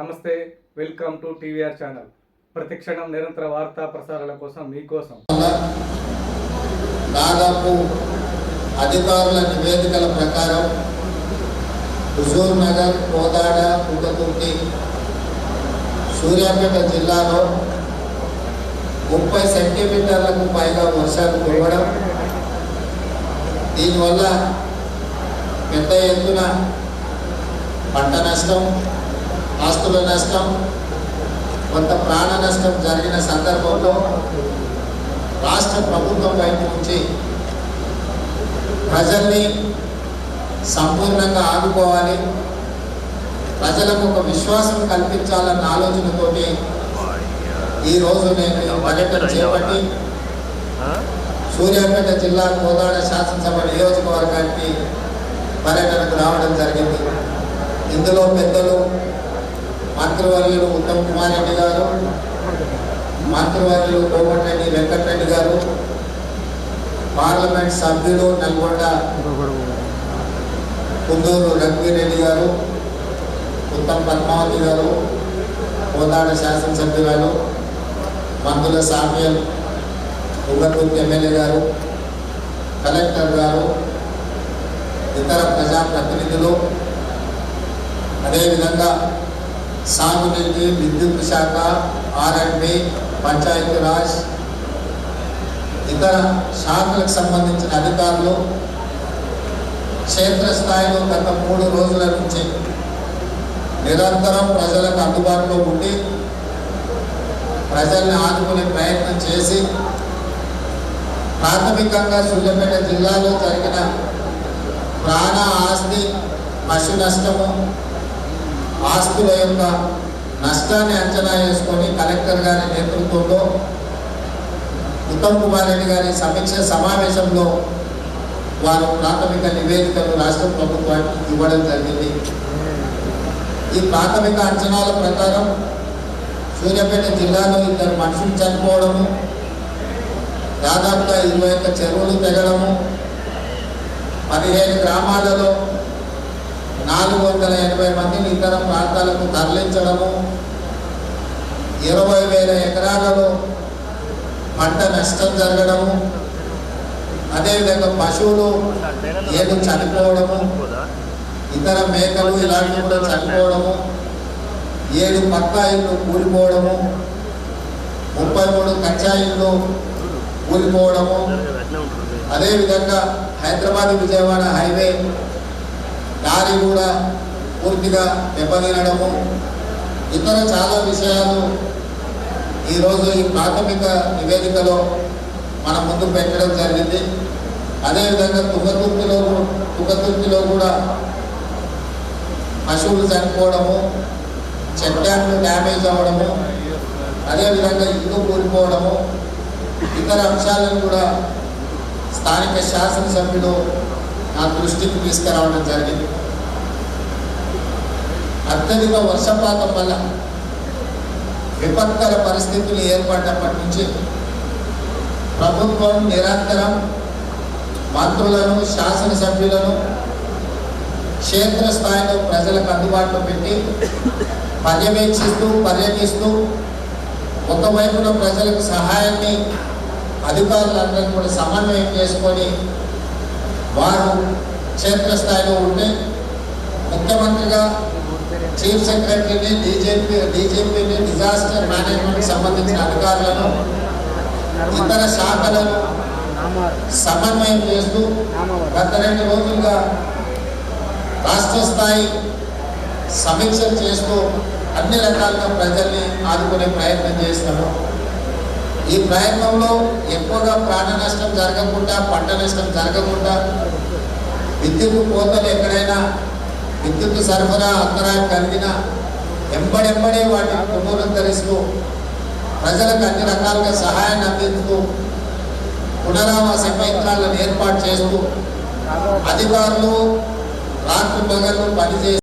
నమస్తే, welcome to TVR channel. ప్రతిక్షణం నిరంతర వార్తా ప్రసారాల కోసం మీకోసం దాదాపు అధికారుల నివేదికల ప్రకారం హుజూర్ నగర్, కోదాడ, పుట్టతుర్తి, సూర్యాపేట జిల్లాలో 30 సెంటీమీటర్లకు పైగా వర్షాలు కురవడం, దీనివల్ల పెద్ద ఎత్తున పంట నష్టం, ఆస్తుల నష్టం, కొంత ప్రాణ నష్టం జరిగిన సందర్భంలో రాష్ట్ర ప్రభుత్వం వైపు నుంచి ప్రజల్ని సంపూర్ణంగా ఆదుకోవాలి, ప్రజలకు ఒక విశ్వాసం కల్పించాలన్న ఆలోచనతోటి ఈరోజు నేను పర్యటన చేపట్టి సూర్యాపేట జిల్లా కోదాడ శాసనసభ నియోజకవర్గానికి పర్యటనకు రావడం జరిగింది. ఇందులో పెద్దలు మంత్రివర్యులు ఉత్తమ్ కుమార్ రెడ్డి గారు, మంత్రివర్యులు కోమటిరెడ్డి వెంకటరెడ్డి గారు, పార్లమెంట్ సభ్యులు నల్గొండ కుందూరు రఘువీరెడ్డి గారు, ఉత్తమ్ పద్మావతి గారు, కోదాడ శాసనసభ్యురాలు మందుల సామ్యల్, ఉగతూర్తి ఎమ్మెల్యే గారు, కలెక్టర్ గారు, ఇతర ప్రజాప్రతినిధులు, అదేవిధంగా సాగునీటి, విద్యుత్ శాఖ, ఆర్ఎండ్బి, పంచాయతీరాజ్, ఇతర శాఖలకు సంబంధించిన అధికారులు క్షేత్రస్థాయిలో గత 3 రోజుల నుంచి నిరంతరం ప్రజలకు అందుబాటులో ఉండి ప్రజల్ని ఆదుకునే ప్రయత్నం చేసి ప్రాథమికంగా సూర్యాపేట జిల్లాలో జరిగిన ప్రాణ, ఆస్తి, పశు నష్టము, ఆస్తుల యొక్క నష్టాన్ని అంచనా వేసుకొని కలెక్టర్ గారి నేతృత్వంలో ఉత్తమ్ కుమార్ రెడ్డి గారి సమీక్ష సమావేశంలో వారు ప్రాథమిక నివేదికలు రాష్ట్ర ప్రభుత్వానికి ఇవ్వడం జరిగింది. ఈ ప్రాథమిక అంచనాల ప్రకారం సూర్యాపేట జిల్లాలో 2 మనుషులు చనిపోవడము, దాదాపుగా 21 చెరువులు తెగడము, 17 గ్రామాలలో 480 మందిని ఇతర ప్రాంతాలకు తరలించడము, 20,000 ఎకరాలలో పంట నష్టం జరగడము, అదేవిధంగా పశువులు 7 చనిపోవడము, ఇతర మేకలు ఇలాంటివి కూడా చనిపోవడము, 7 పక్కా ఇళ్ళు కూలిపోవడము, 33 కచ్చా ఇళ్ళు కూలిపోవడము, అదేవిధంగా హైదరాబాద్ విజయవాడ హైవే దారి కూడా పూర్తిగా దెబ్బతినడము, ఇతర చాలా విషయాలు ఈరోజు ఈ ప్రాథమిక నివేదికలో మనం ముందు పెట్టడం జరిగింది. అదేవిధంగా తుంగతుర్తిలో కూడా పశువులు చనిపోవడము, చెక్ డ్యామ్లు డ్యామేజ్ అవ్వడము, అదేవిధంగా ఇల్లు కూలిపోవడము, ఇతర అంశాలను కూడా స్థానిక శాసనసభ్యులు నా దృష్టికి తీసుకురావడం జరిగింది. అత్యధిక వర్షపాతం వల్ల విపత్కర పరిస్థితులు ఏర్పడినప్పటి నుంచి ప్రభుత్వం నిరంతరం మంత్రులను, శాసనసభ్యులను క్షేత్రస్థాయిలో ప్రజలకు అందుబాటులో పెట్టి పర్యటిస్తూ ఒకవైపున ప్రజలకు సహాయాన్ని అధికారులందరూ కూడా సమన్వయం చేసుకొని వారు క్షేత్రస్థాయిలో ఉంటే ముఖ్యమంత్రిగా చీఫ్ సెక్రటరీని, డీజీపీని, డిజాస్టర్ మేనేజ్మెంట్ సంబంధించిన అధికారులను, ఇతర శాఖలను సమన్వయం చేస్తూ గత 2 రోజులుగా రాష్ట్ర స్థాయి సమీక్షలు చేస్తూ అన్ని రకాలుగా ప్రజల్ని ఆదుకునే ప్రయత్నం చేస్తున్నాం. ఈ ప్రయత్నంలో ఎక్కువగా ప్రాణ నష్టం జరగకుండా, పంట నష్టం జరగకుండా, విద్యుత్ కోతలు ఎక్కడైనా విద్యుత్ సరఫరా అంతరాయం కలిగినా ఎంబడెంబడే వాటిని పునరుద్ధరిస్తూ ప్రజలకు అన్ని రకాలుగా సహాయాన్ని అందిస్తూ పునరావాస కేంద్రాలను ఏర్పాటు చేస్తూ అధికారులు రాత్రి పగళ్ళు పనిచేస్తూ